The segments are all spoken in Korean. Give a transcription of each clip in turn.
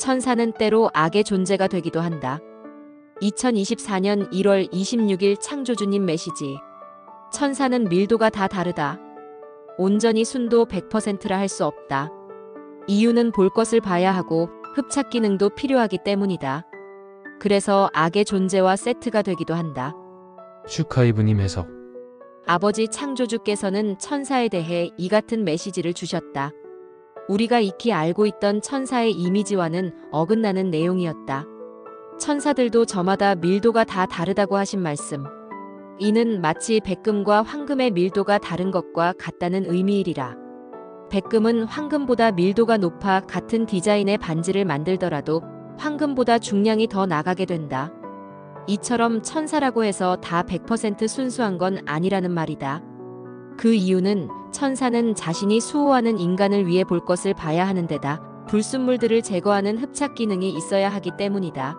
천사는 때로 악의 존재가 되기도 한다. 2024년 1월 26일 창조주님 메시지. 천사는 밀도가 다 다르다. 온전히 순도 100%라 할 수 없다. 이유는 볼 것을 봐야 하고 흡착 기능도 필요하기 때문이다. 그래서 악의 존재와 세트가 되기도 한다. 슈카이브님 해석. 아버지 창조주께서는 천사에 대해 이 같은 메시지를 주셨다. 우리가 익히 알고 있던 천사의 이미지와는 어긋나는 내용이었다. 천사들도 저마다 밀도가 다 다르다고 하신 말씀. 이는 마치 백금과 황금의 밀도가 다른 것과 같다는 의미이리라. 백금은 황금보다 밀도가 높아 같은 디자인의 반지를 만들더라도 황금보다 중량이 더 나가게 된다. 이처럼 천사라고 해서 다 100% 순수한 건 아니라는 말이다. 그 이유는 천사는 자신이 수호하는 인간을 위해 볼 것을 봐야 하는 데다 불순물들을 제거하는 흡착 기능이 있어야 하기 때문이다.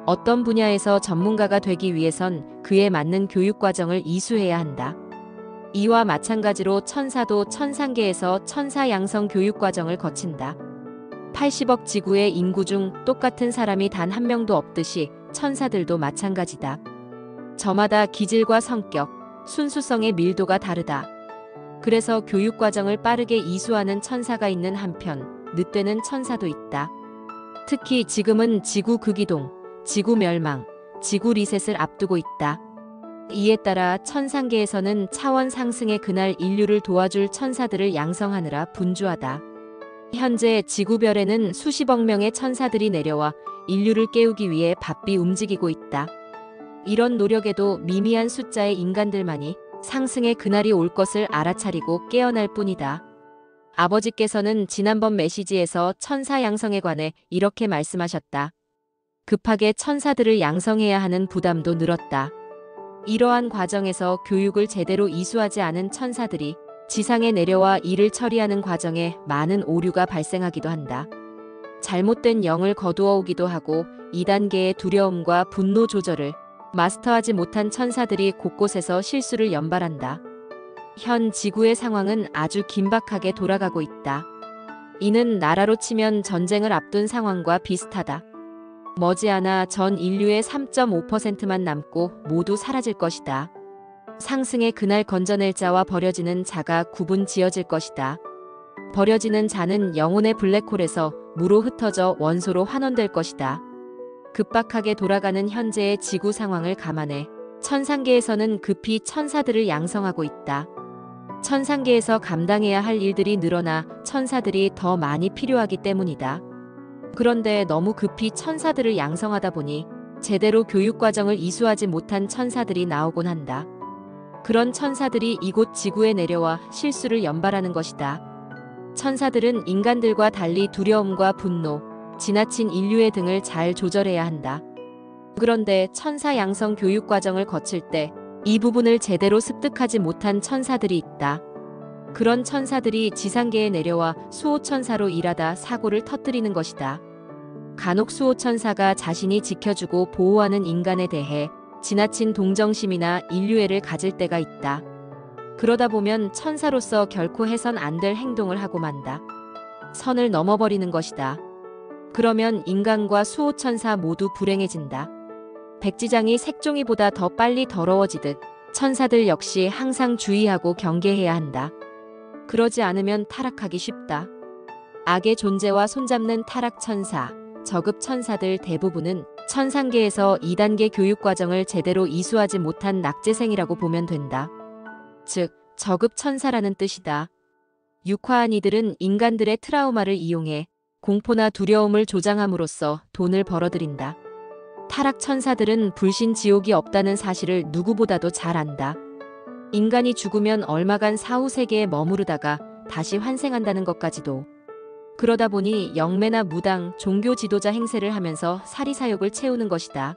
어떤 분야에서 전문가가 되기 위해선 그에 맞는 교육 과정을 이수해야 한다. 이와 마찬가지로 천사도 천상계에서 천사 양성 교육 과정을 거친다. 80억 지구의 인구 중 똑같은 사람이 단 한 명도 없듯이 천사들도 마찬가지다. 저마다 기질과 성격, 순수성의 밀도가 다르다. 그래서 교육 과정을 빠르게 이수하는 천사가 있는 한편 늦되는 천사도 있다. 특히 지금은 지구 극이동, 지구 멸망, 지구 리셋을 앞두고 있다. 이에 따라 천상계에서는 차원 상승의 그날 인류를 도와줄 천사들을 양성하느라 분주하다. 현재 지구별에는 수십억 명의 천사들이 내려와 인류를 깨우기 위해 바삐 움직이고 있다. 이런 노력에도 미미한 숫자의 인간들만이 상승의 그날이 올 것을 알아차리고 깨어날 뿐이다. 아버지께서는 지난번 메시지에서 천사 양성에 관해 이렇게 말씀하셨다. 급하게 천사들을 양성해야 하는 부담도 늘었다. 이러한 과정에서 교육을 제대로 이수하지 않은 천사들이 지상에 내려와 일을 처리하는 과정에 많은 오류가 발생하기도 한다. 잘못된 영을 거두어 오기도 하고 2단계의 두려움과 분노 조절을 마스터하지 못한 천사들이 곳곳에서 실수를 연발한다. 현 지구의 상황은 아주 긴박하게 돌아가고 있다. 이는 나라로 치면 전쟁을 앞둔 상황과 비슷하다. 머지않아 전 인류의 3.5%만 남고 모두 사라질 것이다. 상승의 그날 건져낼 자와 버려지는 자가 구분 지어질 것이다. 버려지는 자는 영혼의 블랙홀에서 무로 흩어져 원소로 환원될 것이다. 급박하게 돌아가는 현재의 지구 상황을 감안해 천상계에서는 급히 천사들을 양성하고 있다. 천상계에서 감당해야 할 일들이 늘어나 천사들이 더 많이 필요하기 때문이다. 그런데 너무 급히 천사들을 양성하다 보니 제대로 교육 과정을 이수하지 못한 천사들이 나오곤 한다. 그런 천사들이 이곳 지구에 내려와 실수를 연발하는 것이다. 천사들은 인간들과 달리 두려움과 분노, 지나친 인류의 등을 잘 조절해야 한다. 그런데 천사 양성 교육 과정을 거칠 때 이 부분을 제대로 습득하지 못한 천사들이 있다. 그런 천사들이 지상계에 내려와 수호천사로 일하다 사고를 터뜨리는 것이다. 간혹 수호천사가 자신이 지켜주고 보호하는 인간에 대해 지나친 동정심이나 인류애를 가질 때가 있다. 그러다 보면 천사로서 결코 해선 안 될 행동을 하고 만다. 선을 넘어버리는 것이다. 그러면 인간과 수호천사 모두 불행해진다. 백지장이 색종이보다 더 빨리 더러워지듯 천사들 역시 항상 주의하고 경계해야 한다. 그러지 않으면 타락하기 쉽다. 악의 존재와 손잡는 타락천사, 저급천사들 대부분은 천상계에서 2단계 교육과정을 제대로 이수하지 못한 낙제생이라고 보면 된다. 즉, 저급천사라는 뜻이다. 육화한 이들은 인간들의 트라우마를 이용해 공포나 두려움을 조장함으로써 돈을 벌어들인다. 타락천사들은 불신 지옥이 없다는 사실을 누구보다도 잘 안다. 인간이 죽으면 얼마간 사후세계에 머무르다가 다시 환생한다는 것까지도. 그러다 보니 영매나 무당, 종교 지도자 행세를 하면서 사리사욕을 채우는 것이다.